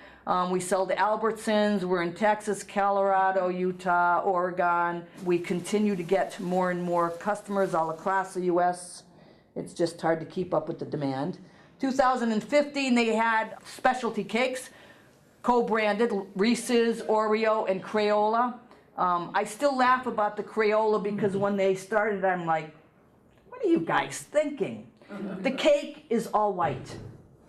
We sell to Albertsons. We're in Texas, Colorado, Utah, Oregon. We continue to get more and more customers all across the U.S. It's just hard to keep up with the demand. 2015, they had specialty cakes, co-branded, Reese's, Oreo, and Crayola. I still laugh about the Crayola because when they started, I'm like, what are you guys thinking? The cake is all white.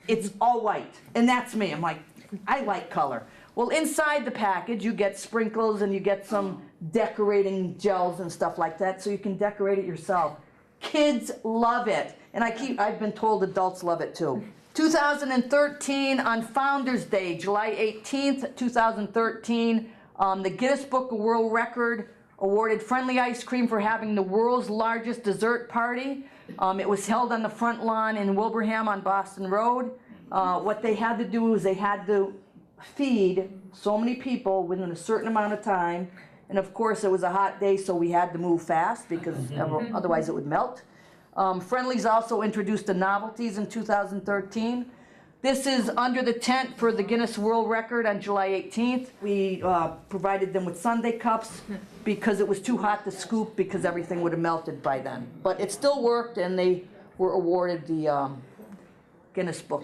It's all white. And that's me. I'm like, I like color. Well, inside the package, you get sprinkles and you get some decorating gels and stuff like that, so you can decorate it yourself. Kids love it. And I've been told adults love it too. 2013, on Founders Day, July 18th, 2013, the Guinness Book of World Record awarded Friendly Ice Cream for having the world's largest dessert party. It was held on the front lawn in Wilbraham on Boston Road. What they had to do was they had to feed so many people within a certain amount of time. And of course, it was a hot day, so we had to move fast because otherwise it would melt. Friendly's also introduced the novelties in 2013. This is under the tent for the Guinness World Record on July 18th. We provided them with Sundae cups because it was too hot to scoop because everything would have melted by then. But it still worked, and they were awarded the Guinness Book.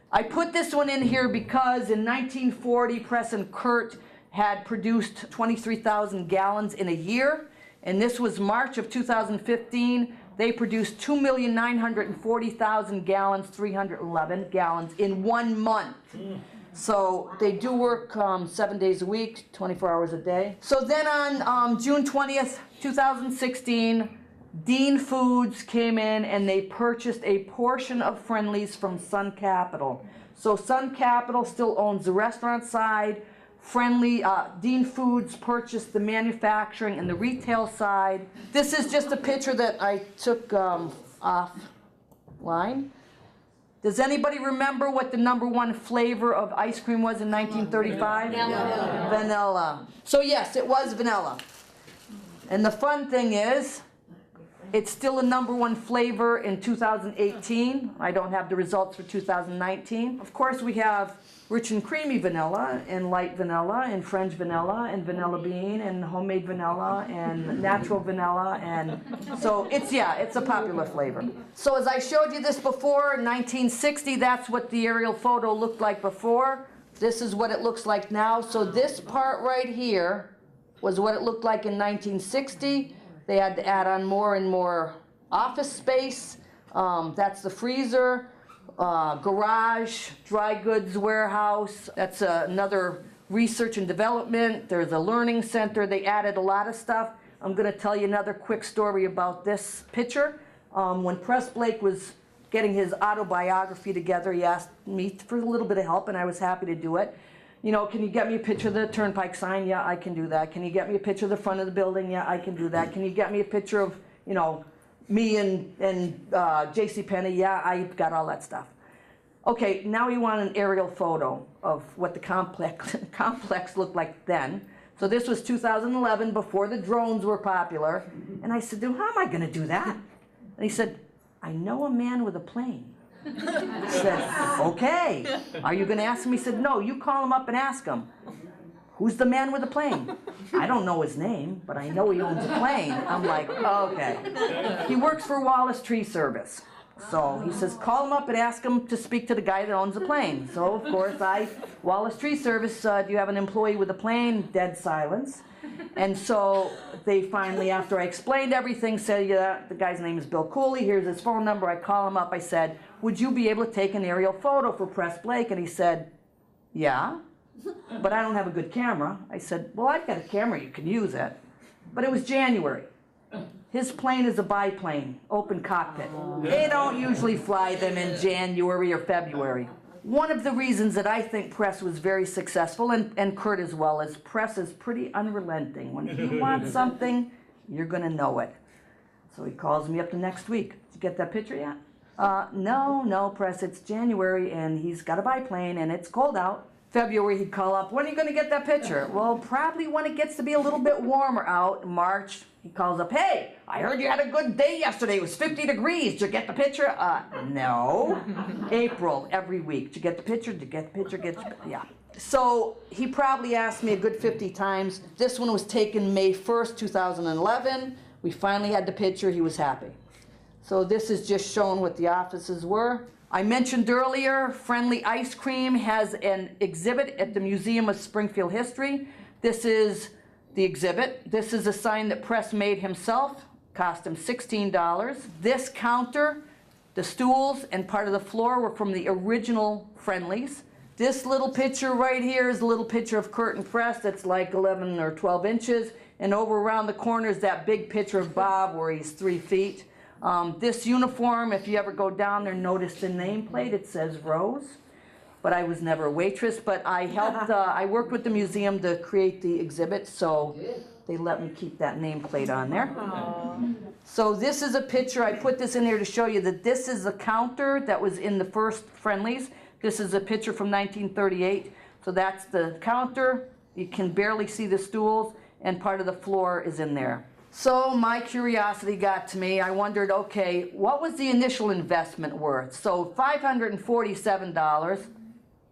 I put this one in here because in 1940, Press and Curt had produced 23,000 gallons in a year, and this was March of 2015. They produced 2,940,000 gallons, 311 gallons in 1 month. So they do work 7 days a week, 24 hours a day. So then on June 20th, 2016, Dean Foods came in and they purchased a portion of Friendly's from Sun Capital. So Sun Capital still owns the restaurant side. Dean Foods purchased the manufacturing and the retail side. This is just a picture that I took offline. Does anybody remember what the #1 flavor of ice cream was in 1935? Vanilla. Vanilla. So yes, it was vanilla. And the fun thing is, it's still a #1 flavor in 2018. I don't have the results for 2019. Of course, we have rich and creamy vanilla, and light vanilla, and French vanilla, and vanilla bean, and homemade vanilla, and natural vanilla, and so it's a popular flavor. So as I showed you this before, in 1960, that's what the aerial photo looked like before. This is what it looks like now. So this part right here was what it looked like in 1960. They had to add on more and more office space. That's the freezer. Garage, dry goods warehouse. That's another research and development. There's a learning center. They added a lot of stuff. I'm going to tell you another quick story about this picture. When Press Blake was getting his autobiography together, he asked me for a little bit of help, and I was happy to do it. You know, can you get me a picture of the turnpike sign? Yeah, I can do that. Can you get me a picture of the front of the building? Yeah, I can do that. Can you get me a picture of, you know, me and JCPenney? Yeah, I've got all that stuff. Okay, now we want an aerial photo of what the complex looked like then. So this was 2011, before the drones were popular. And I said, how am I going to do that? And he said, I know a man with a plane. I said, okay. Are you going to ask him? He said, no, you call him up and ask him. who's the man with the plane? I don't know his name, but I know he owns a plane. I'm like, okay. He works for Wallace Tree Service. So he says, call him up and ask him to speak to the guy that owns the plane. So of course Wallace Tree Service, do you have an employee with a plane? Dead silence. And so they finally, after I explained everything, said, yeah, the guy's name is Bill Cooley, here's his phone number. I call him up, I said, would you be able to take an aerial photo for Press Blake? And he said, yeah, but I don't have a good camera. I said, well, I've got a camera, you can use it. But it was January. His plane is a biplane, open cockpit. They don't usually fly them in January or February. One of the reasons that I think Press was very successful, and Curt as well, is Press is pretty unrelenting. When he wants something, you're gonna know it. So he calls me up the next week. Did you get that picture yet? No, Press, it's January and he's got a biplane and it's cold out. February he'd call up, when are you gonna get that picture? Well, probably when it gets to be a little bit warmer out. In March, he calls up, hey, I heard you had a good day yesterday, it was 50 degrees, did you get the picture? No. April, every week, did you get the picture, did you get the picture, yeah. So he probably asked me a good 50 times. This one was taken May 1st, 2011. We finally had the picture, he was happy. So this is just showing what the offices were. I mentioned earlier, Friendly Ice Cream has an exhibit at the Museum of Springfield History. This is the exhibit. This is a sign that Press made himself, cost him $16. This counter, the stools, and part of the floor were from the original Friendlies. This little picture right here is a little picture of Curt and Press that's like 11 or 12 inches. And over around the corner is that big picture of Bob where he's 3 feet. This uniform, if you ever go down there, notice the nameplate, it says Rose. But I was never a waitress, but I helped, I worked with the museum to create the exhibit, so they let me keep that nameplate on there. Aww. So this is a picture, I put this in here to show you that this is the counter that was in the first Friendlies. This is a picture from 1938, so that's the counter. You can barely see the stools, and part of the floor is in there. So my curiosity got to me. I wondered, okay, what was the initial investment worth? So $547.40.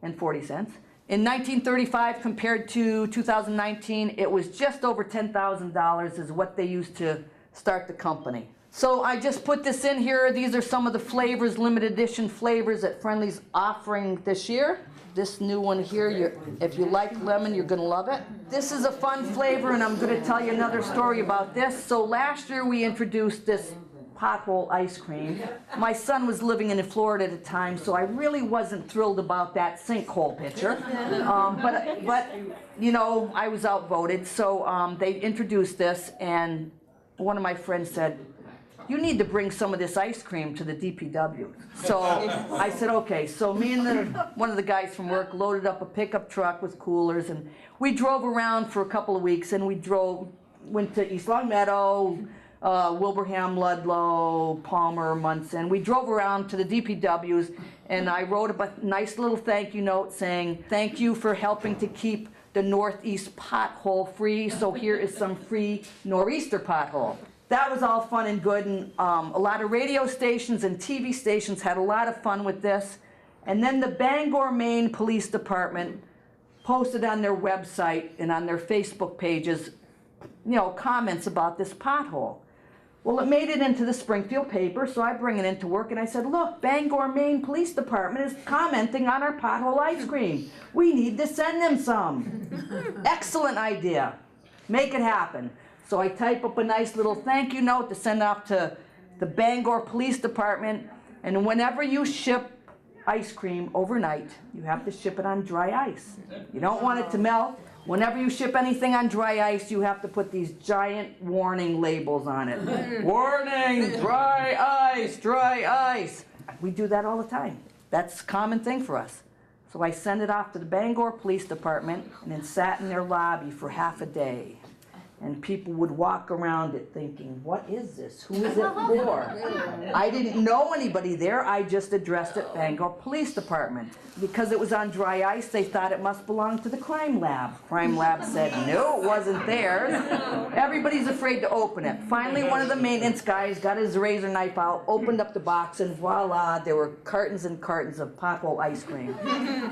In 1935 compared to 2019, it was just over $10,000 is what they used to start the company. So I just put this in here. These are some of the flavors, limited edition flavors that Friendly's offering this year. This new one here, if you like lemon, you're gonna love it. This is a fun flavor, and I'm gonna tell you another story about this. So last year we introduced this pothole ice cream. My son was living in Florida at the time, so I really wasn't thrilled about that sinkhole picture. But you know, I was outvoted, so they introduced this, and one of my friends said, you need to bring some of this ice cream to the DPW. So I said, okay. So me and one of the guys from work loaded up a pickup truck with coolers, and we drove around for a couple of weeks, and went to East Longmeadow, Wilbraham, Ludlow, Palmer, Munson. We drove around to the DPWs, and I wrote a nice little thank you note saying, thank you for helping to keep the Northeast pothole free, so here is some free Nor'easter pothole. That was all fun and good, and a lot of radio stations and TV stations had a lot of fun with this. And then the Bangor, Maine Police Department posted on their website and on their Facebook pages, you know, comments about this pothole. Well, it made it into the Springfield paper, so I bring it into work and I said, look, Bangor, Maine Police Department is commenting on our pothole ice cream. We need to send them some. Excellent idea. Make it happen. So I type up a nice little thank you note to send off to the Bangor Police Department, and whenever you ship ice cream overnight, you have to ship it on dry ice. You don't want it to melt. Whenever you ship anything on dry ice, you have to put these giant warning labels on it. Warning, dry ice, dry ice. We do that all the time. That's a common thing for us. So I send it off to the Bangor Police Department, and it sat in their lobby for half a day. And people would walk around it thinking, what is this? Who is it for? I didn't know anybody there. I just addressed it Bangor Police Department. Because it was on dry ice, they thought it must belong to the crime lab. Crime lab said, no, it wasn't theirs. Everybody's afraid to open it. Finally, one of the maintenance guys got his razor knife out, opened up the box, and voila, there were cartons and cartons of Paco ice cream.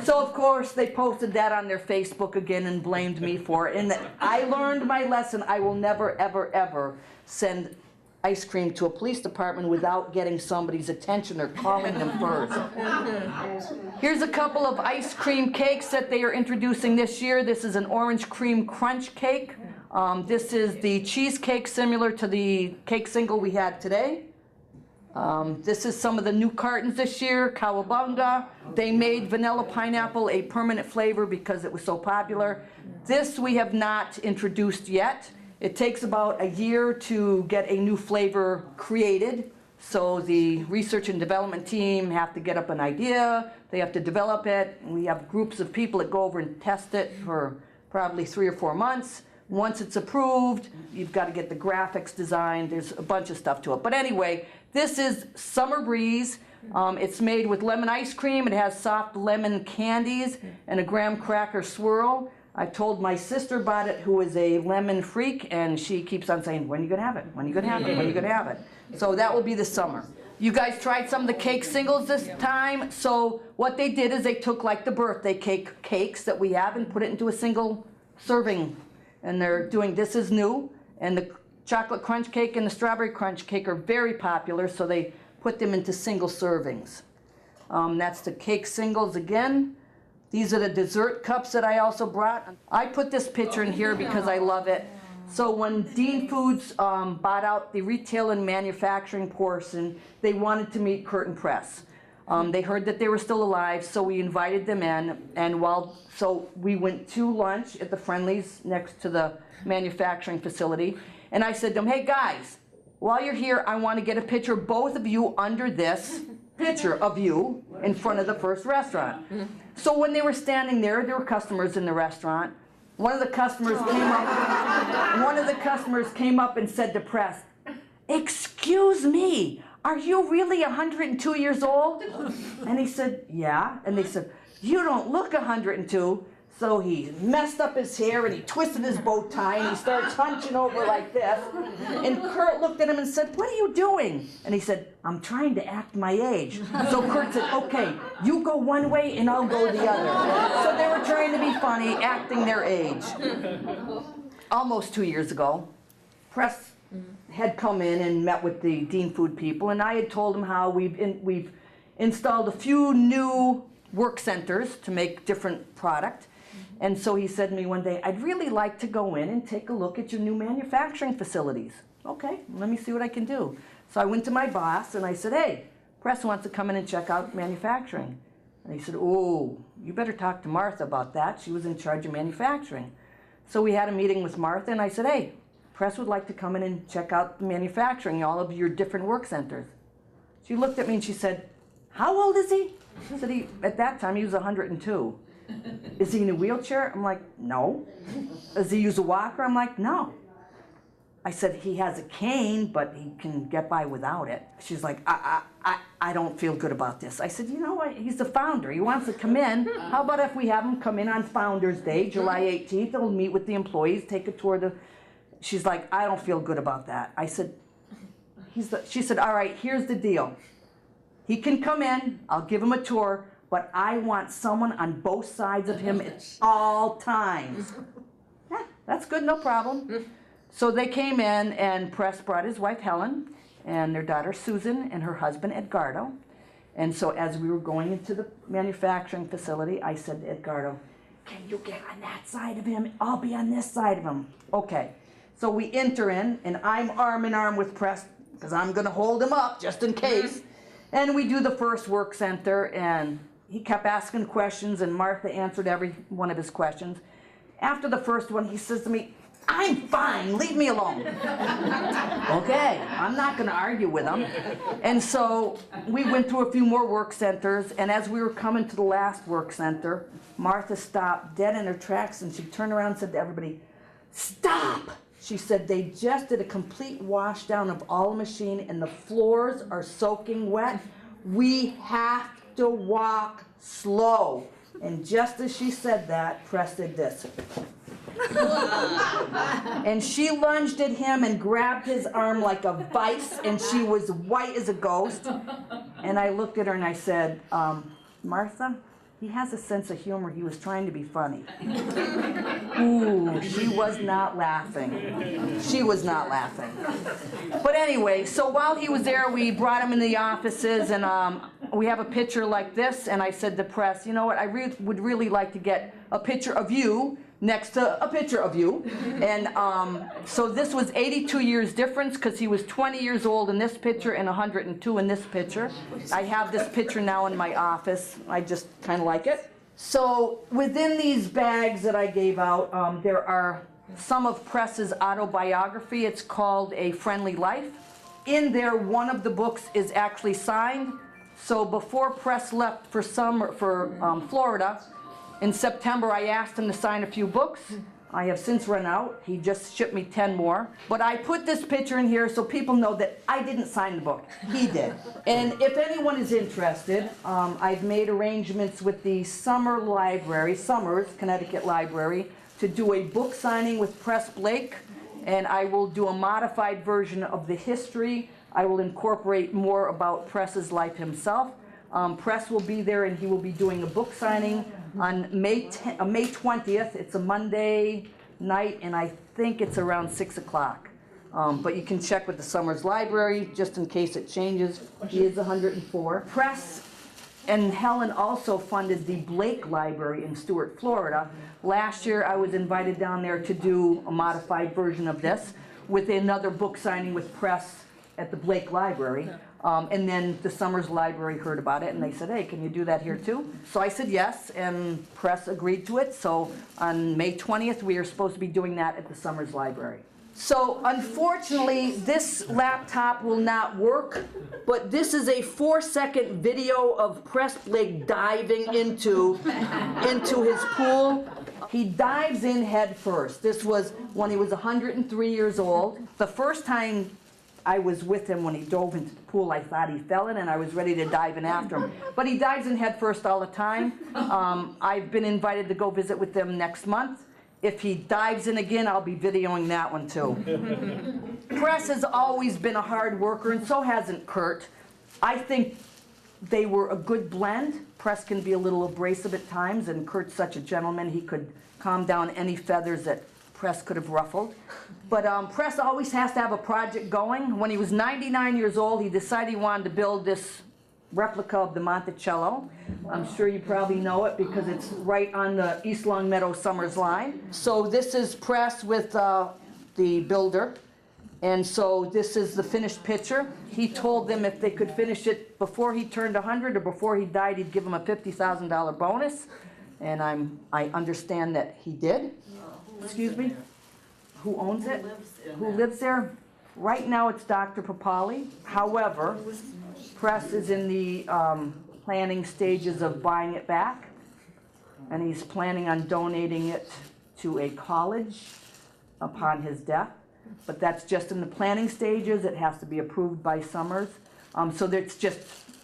So, of course, they posted that on their Facebook again and blamed me for it. And I learned my lesson. I will never, ever, ever send ice cream to a police department without getting somebody's attention or calling them first. Here's a couple of ice cream cakes that they are introducing this year. This is an orange cream crunch cake. This is the cheesecake similar to the cake single we had today. This is some of the new cartons this year, Cowabunga. They made vanilla pineapple a permanent flavor because it was so popular. This we have not introduced yet. It takes about a year to get a new flavor created. So the research and development team have to get up an idea, they have to develop it. We have groups of people that go over and test it for probably 3 or 4 months. Once it's approved, you've got to get the graphics designed. There's a bunch of stuff to it. But anyway, this is Summer Breeze. It's made with lemon ice cream. It has soft lemon candies and a graham cracker swirl. I told my sister about it, who is a lemon freak, and she keeps on saying, when are you going to have it? When are you going to have it? When are you going to have it? So that will be this summer. You guys tried some of the cake singles this time. So what they did is they took like the birthday cakes that we have and put it into a single serving. And they're doing, this is new, and the chocolate crunch cake and the strawberry crunch cake are very popular, so they put them into single servings. That's the cake singles again. These are the dessert cups that I also brought. I put this picture in here because I love it. So when Dean Foods bought out the retail and manufacturing portion, they wanted to meet Curt and Press. They heard that they were still alive, so we invited them in. And so we went to lunch at the Friendlies next to the manufacturing facility. And I said to them, hey guys, while you're here, I want to get a picture of both of you under this picture of you in front of the first restaurant. So when they were standing there were customers in the restaurant. One of the customers came up and said to Press, excuse me, are you really 102 years old? And he said, yeah. And they said, you don't look 102. So he messed up his hair and he twisted his bow tie and he starts hunching over like this. And Curt looked at him and said, what are you doing? And he said, I'm trying to act my age. So Curt said, okay, you go one way and I'll go the other. So they were trying to be funny, acting their age. Almost 2 years ago, Press had come in and met with the Dean Food people, and I had told him how we've installed a few new work centers to make different product. And so he said to me one day, I'd really like to go in and take a look at your new manufacturing facilities. Okay, let me see what I can do. So I went to my boss and I said, hey, Press wants to come in and check out manufacturing. And he said, oh, you better talk to Martha about that. She was in charge of manufacturing. So we had a meeting with Martha and I said, hey, Press would like to come in and check out the manufacturing, all of your different work centers. She looked at me and she said, how old is he? I said, at that time he was 102. Is he in a wheelchair? I'm like, no. Does he use a walker? I'm like, no. I said, he has a cane, but he can get by without it. She's like, I don't feel good about this. I said, you know what? He's the founder. He wants to come in. How about if we have him come in on Founders Day, July 18th? He'll meet with the employees, take a tour of the... She's like, I don't feel good about that. I said, she said, all right, here's the deal. He can come in, I'll give him a tour, but I want someone on both sides of him at all times. Yeah, that's good, no problem. So they came in and Press brought his wife Helen and their daughter Susan and her husband Edgardo. And so as we were going into the manufacturing facility, I said to Edgardo, can you get on that side of him? I'll be on this side of him. Okay. So we enter in, and I'm arm in arm with Press, because I'm going to hold him up just in case. And we do the first work center, and he kept asking questions, and Martha answered every one of his questions. After the first one, he says to me, I'm fine, leave me alone. Okay, I'm not going to argue with him. And so we went through a few more work centers, and as we were coming to the last work center, Martha stopped dead in her tracks, and she turned around and said to everybody, stop! She said they just did a complete wash down of all the machine and the floors are soaking wet. We have to walk slow. And just as she said that, Press did this. And she lunged at him and grabbed his arm like a vice, and she was white as a ghost. And I looked at her and I said, Martha, he has a sense of humor. He was trying to be funny. Ooh, she was not laughing. She was not laughing. But anyway, so while he was there, we brought him in the offices, and we have a picture like this. And I said to Press, you know what, I would really like to get a picture of you next to a picture of you. And so this was 82 years difference, because he was 20 years old in this picture and 102 in this picture. I have this picture now in my office. I just kind of like it. So within these bags that I gave out, there are some of Press's autobiography. It's called A Friendly Life. In there, one of the books is actually signed. So before Press left for Florida, in September, I asked him to sign a few books. I have since run out. He just shipped me 10 more. But I put this picture in here so people know that I didn't sign the book. He did. And if anyone is interested, I've made arrangements with the Summers, Connecticut Library, to do a book signing with Press Blake. And I will do a modified version of the history. I will incorporate more about Press's life himself. Press will be there, and he will be doing a book signing on May 20th. It's a Monday night, and I think it's around 6 o'clock. But you can check with the Summers Library just in case it changes. He is 104. Press and Helen also funded the Blake Library in Stuart, Florida. Last year I was invited down there to do a modified version of this with another book signing with Press at the Blake Library. And then the Summers Library heard about it, and they said, hey, can you do that here too? So I said yes, and Press agreed to it. So on May 20th, we are supposed to be doing that at the Summers Library. So unfortunately, this laptop will not work, but this is a 4-second video of Press Blake diving into his pool. He dives in head first. This was when he was 103 years old. The first time I was with him when he dove into the pool, I thought he fell in, and I was ready to dive in after him. But he dives in head first all the time. I've been invited to go visit with them next month. If he dives in again, I'll be videoing that one too. Press has always been a hard worker, and so hasn't Curt. I think they were a good blend. Press can be a little abrasive at times, and Curt's such a gentleman, he could calm down any feathers that Press could have ruffled. But Press always has to have a project going. When he was 99 years old, he decided he wanted to build this replica of the Monticello. I'm sure you probably know it because it's right on the East Longmeadow Summers line. So this is Press with the builder. And so this is the finished picture. He told them if they could finish it before he turned 100 or before he died, he'd give them a $50,000 bonus. And I understand that he did. Excuse me? Who owns it? Who lives there? Right now it's Dr. Papali. However, Press is in the planning stages of buying it back, and he's planning on donating it to a college upon his death. But that's just in the planning stages. It has to be approved by Summers. So it's just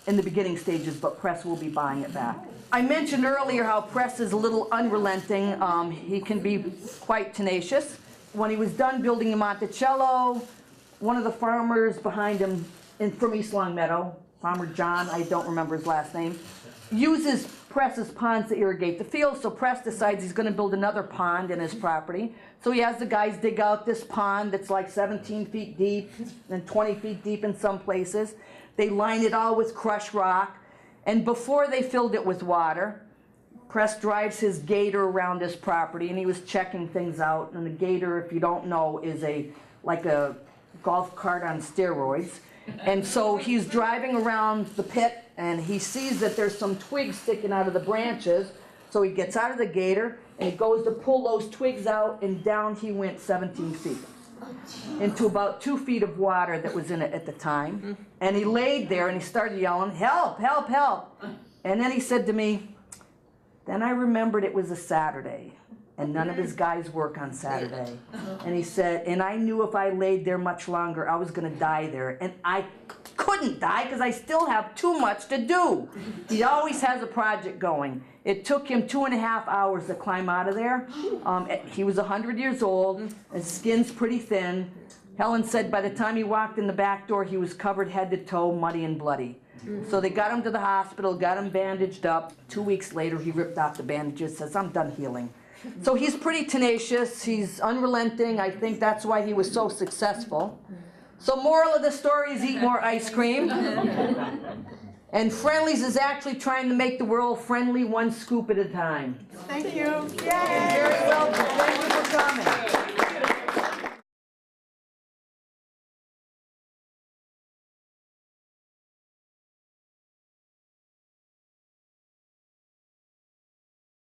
in the beginning stages, but Press will be buying it back. I mentioned earlier how Press is a little unrelenting. He can be quite tenacious. When he was done building the Monticello, one of the farmers behind him from East Longmeadow, Farmer John, I don't remember his last name, uses Press's ponds to irrigate the field, so Press decides he's going to build another pond in his property. So he has the guys dig out this pond that's like 17 feet deep and 20 feet deep in some places. They line it all with crushed rock, and before they filled it with water, Press drives his gator around his property, and he was checking things out. And the gator, if you don't know, is like a golf cart on steroids. And so he's driving around the pit, and he sees that there's some twigs sticking out of the branches. So he gets out of the gator, and he goes to pull those twigs out, and down he went 17 feet into about 2 feet of water that was in it at the time. And he laid there, and he started yelling, "Help, help, help." And then he said to me, "Then I remembered it was a Saturday, and none of his guys work on Saturday. And he said, and I knew if I laid there much longer, I was gonna die there. And I couldn't die because I still have too much to do. He always has a project going. It took him 2.5 hours to climb out of there. He was 100 years old, his skin's pretty thin. Helen said by the time he walked in the back door, he was covered head to toe, muddy and bloody. So they got him to the hospital, got him bandaged up. 2 weeks later, he ripped off the bandages, says, I'm done healing. So he's pretty tenacious, he's unrelenting. I think that's why he was so successful. So moral of the story is eat more ice cream. And Friendly's is actually trying to make the world friendly, one scoop at a time. Thank you. You're very welcome. Thank you for coming.